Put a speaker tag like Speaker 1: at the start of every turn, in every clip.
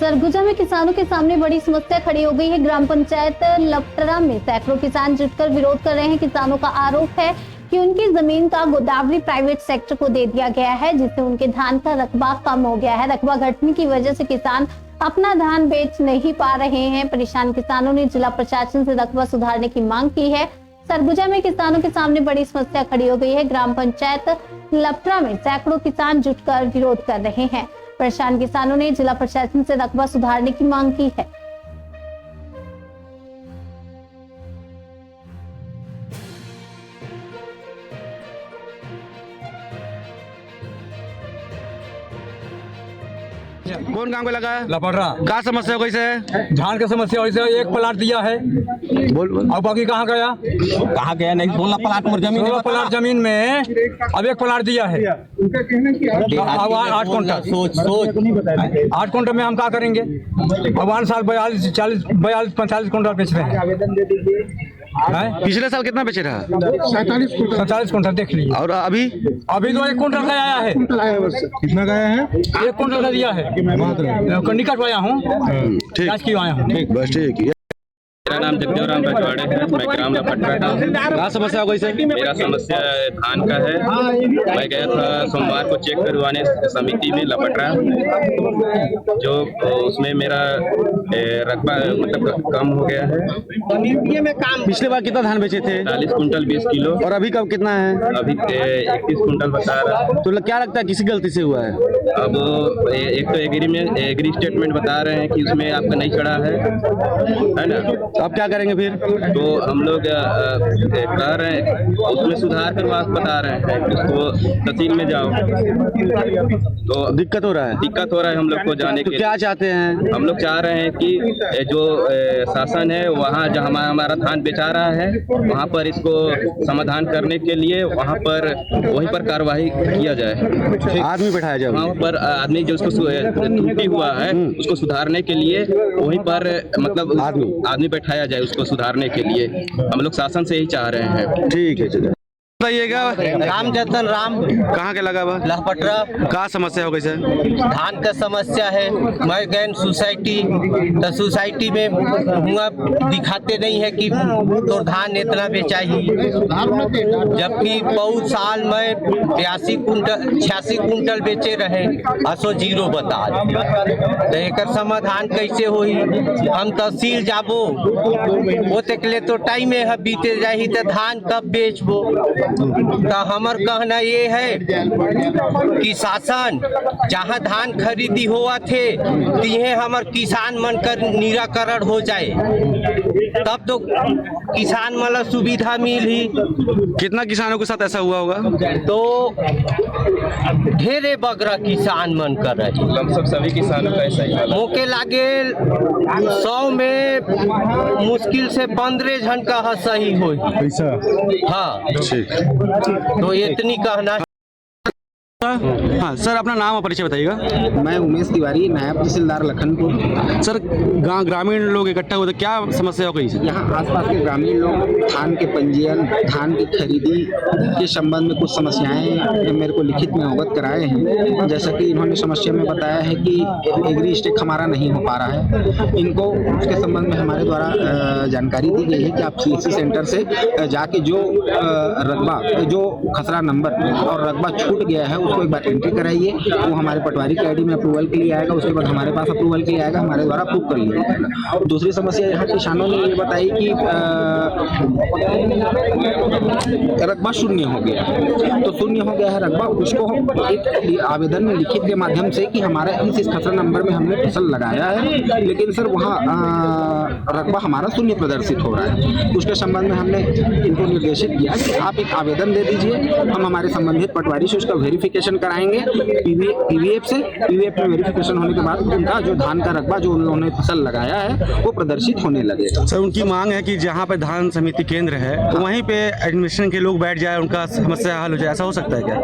Speaker 1: सरगुजा में किसानों के सामने बड़ी समस्या खड़ी हो गई है। ग्राम पंचायत लपटरा में सैकड़ों किसान जुटकर विरोध कर रहे हैं। किसानों का आरोप है कि उनकी जमीन का गोदावरी प्राइवेट सेक्टर को दे दिया गया है, जिससे उनके धान का रकबा कम हो गया है। रकबा घटने की वजह से किसान अपना धान बेच नहीं पा रहे हैं। परेशान किसानों ने जिला प्रशासन से रकबा सुधारने की मांग की है। सरगुजा में किसानों के सामने बड़ी समस्या खड़ी हो गई है। ग्राम पंचायत लपटरा में सैकड़ों किसान जुटकर विरोध कर रहे हैं। परेशान किसानों ने जिला प्रशासन से रकबा सुधारने की मांग की है।
Speaker 2: कौन काम को लगा है?
Speaker 3: लपटरा
Speaker 2: क्या समस्या कैसे है?
Speaker 3: धान की समस्या वैसे एक प्लाट दिया है और बाकी कहाँ गया?
Speaker 4: कहाँ गया नहीं? 16 प्लाट में जमीन
Speaker 3: 16 प्लाट जमीन में अब एक प्लाट दिया है। 8 कुंटल 8 कुंटल में हम क्या करेंगे? भगवान साल 42 40 42 45 कुंटल बेच रहे हैं।
Speaker 2: पिछले साल कितना बेचे रहा?
Speaker 3: 47 कुंटल देख लीजिए।
Speaker 2: और अभी
Speaker 3: तो 1 कुंटल का आया है।
Speaker 5: कितना गया है?
Speaker 3: 1 कुंटल का दिया है। निकट आया हूँ,
Speaker 2: ठीक
Speaker 3: क्यों आया हूँ।
Speaker 2: ठीक बस ठीक।
Speaker 6: मेरा नाम जगदेवराम रजवाड़े है। मैं ग्राम लपटरा का हूँ।
Speaker 2: क्या समस्या कैसे?
Speaker 6: मेरा समस्या धान का है। मैं गया था सोमवार को चेक करवाने समिति में लपटरा, जो उसमें मेरा रकबा मतलब कम हो गया है।
Speaker 2: पिछले बार कितना धान बेचे थे?
Speaker 6: 40 कुंटल 20 किलो।
Speaker 2: और अभी कब कितना है?
Speaker 6: अभी 31 कुंटल बता रहा है।
Speaker 2: तो क्या लगता है किसी गलती से हुआ है?
Speaker 6: अब एक तो एग्री स्टेटमेंट बता रहे हैं कि उसमें आपका नहीं चढ़ा है ना।
Speaker 2: अब क्या करेंगे फिर?
Speaker 6: तो हम लोग कह रहे हैं उसमें सुधार कर बता रहे हैं कि उसको तहसील में जाओ। तो
Speaker 2: दिक्कत हो रहा है?
Speaker 6: दिक्कत हो रहा है हम लोग को जाने
Speaker 2: तो
Speaker 6: के।
Speaker 2: क्या चाहते हैं?
Speaker 6: हम लोग चाह रहे हैं कि जो शासन है वहाँ जहाँ हमारा धान बेचा रहा है वहाँ पर इसको समाधान करने के लिए वहीं पर कार्रवाई किया जाए।
Speaker 2: आदमी बैठाया जाए
Speaker 6: वहाँ पर आदमी जो उसको त्रुटि हुआ है उसको सुधारने के लिए वहीं पर मतलब आदमी बैठाया जाए उसको सुधारने के लिए। हम लोग शासन से ही चाह रहे हैं।
Speaker 2: ठीक है चलिए। बताइएगा।
Speaker 4: राम जतन राम
Speaker 2: कहाँ के लगा हुआ?
Speaker 4: लपटरा।
Speaker 2: क्या समस्या हो कैसे?
Speaker 4: धान का समस्या है। मैं गए सोसाइटी तो सोसाइटी में हुआ दिखाते नहीं है कि तो धान इतना बेचा ही, जबकि बहुत साल में 86 कुंटल बेचे रहे, असो 0 बता। तो एक समाधान कैसे होई? हम तहसील जाबो वो तक ले तो टाइम है बीते जाही तो धान कब बेचबो। तो हमार कहना ये है कि शासन जहाँ धान खरीदी हुआ थे तिहे हमार किसान मन कर निराकरण हो जाए, तब तो किसान मतलब सुविधा मिली।
Speaker 2: कितना किसानों के साथ ऐसा हुआ होगा?
Speaker 4: तो ढेरे बगरा किसान मन कर रहे
Speaker 6: लगभग सभी किसानों का ऐसा ही हाल है।
Speaker 4: मौके लागे 100 में मुश्किल से 15 जन का सही हो। हाँ
Speaker 2: ठीक।
Speaker 4: तो इतनी कहना।
Speaker 2: हाँ सर, अपना नाम और परिचय बताइएगा।
Speaker 7: मैं उमेश तिवारी, नायब तहसीलदार लखनपुर।
Speaker 2: सर, ग्रामीण लोग इकट्ठा हुए तो क्या समस्या हो गई?
Speaker 7: यहाँ आसपास के ग्रामीण लोग धान के पंजीयन, धान की खरीदी के संबंध में कुछ समस्याएं मेरे को लिखित में अवगत कराए हैं। जैसा कि इन्होंने समस्या में बताया है कि एग्री स्टेक हमारा नहीं हो पा रहा है। इनको उसके संबंध में हमारे द्वारा जानकारी दी गई है कि आप CSC सेंटर से जाके जो रकबा, जो खसरा नंबर और रकबा छूट गया है उसको एक बार एंट्री कराइए। वो हमारे पटवारी के आईडी में अप्रूवल के लिए आएगा, उसके बाद हमारे पास अप्रूवल के लिए आएगा, हमारे द्वारा अप्रूव कर लिया जाएगा। दूसरी समस्या यहाँ किसानों ने ये बताई कि रकबा शून्य हो गया है। तो शून्य हो गया है रकबा, उसको एक आवेदन में लिखित के माध्यम से कि हमारा इस खसरा नंबर में हमने फसल लगाया है, लेकिन सर वहाँ रकबा हमारा शून्य प्रदर्शित हो रहा है। उसके संबंध में हमने इनको निर्देशित किया कि आप एक आवेदन दे दीजिए, हम हमारे संबंधित पटवारी से उसका वेरिफिकेशन कराएंगे पीवीएफ से। पीवीएफ में वेरिफिकेशन होने के बाद उनका जो धान का रकबा जो उन्होंने फसल लगाया है वो प्रदर्शित होने लगेगा।
Speaker 2: सर, उनकी मांग है कि जहाँ पे धान समिति केंद्र है वहीं पे एडमिनिस्ट्रेशन के लोग बैठ जाए, उनका समस्या हल हो जाए, ऐसा हो सकता है क्या?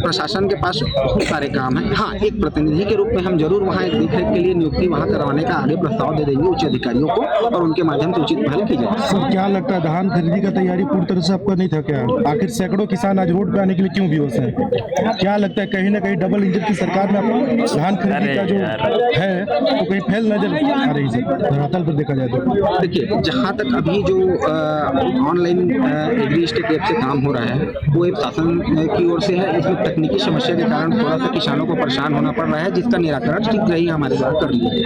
Speaker 7: प्रशासन के पास बहुत सारे काम है। हाँ, एक प्रतिनिधि के रूप में हम जरूर वहाँ एक देखरेख के लिए नियुक्ति वहाँ करवाने का आगे प्रस्ताव दे देंगे उच्च अधिकारियों को और उनके माध्यम से उचित पहल की जाए।
Speaker 5: सर, क्या लगता है धान खरीदी का तैयारी पूरी तरह से आपका नहीं था क्या? आखिर सैकड़ों किसान आज रोड पे आने के लिए क्यों बेहोश हैं? क्या लगता है कहीं ना कहीं डबल इंजन की सरकार में आप धान खरीदी का जो है तो कहीं फैल नजर आ रही है धरातल पर देखा जाए तो?
Speaker 7: देखिए, जहाँ तक अभी जो ऑनलाइन एग्री स्टेट ऐप से काम हो रहा है वो एक शासन की ओर से है। इसमें तकनीकी समस्या के कारण थोड़ा सा किसानों को परेशान होना पड़ रहा है, जिसका निराकरण शीघ्र ही हमारे द्वारा कर लिया जाए।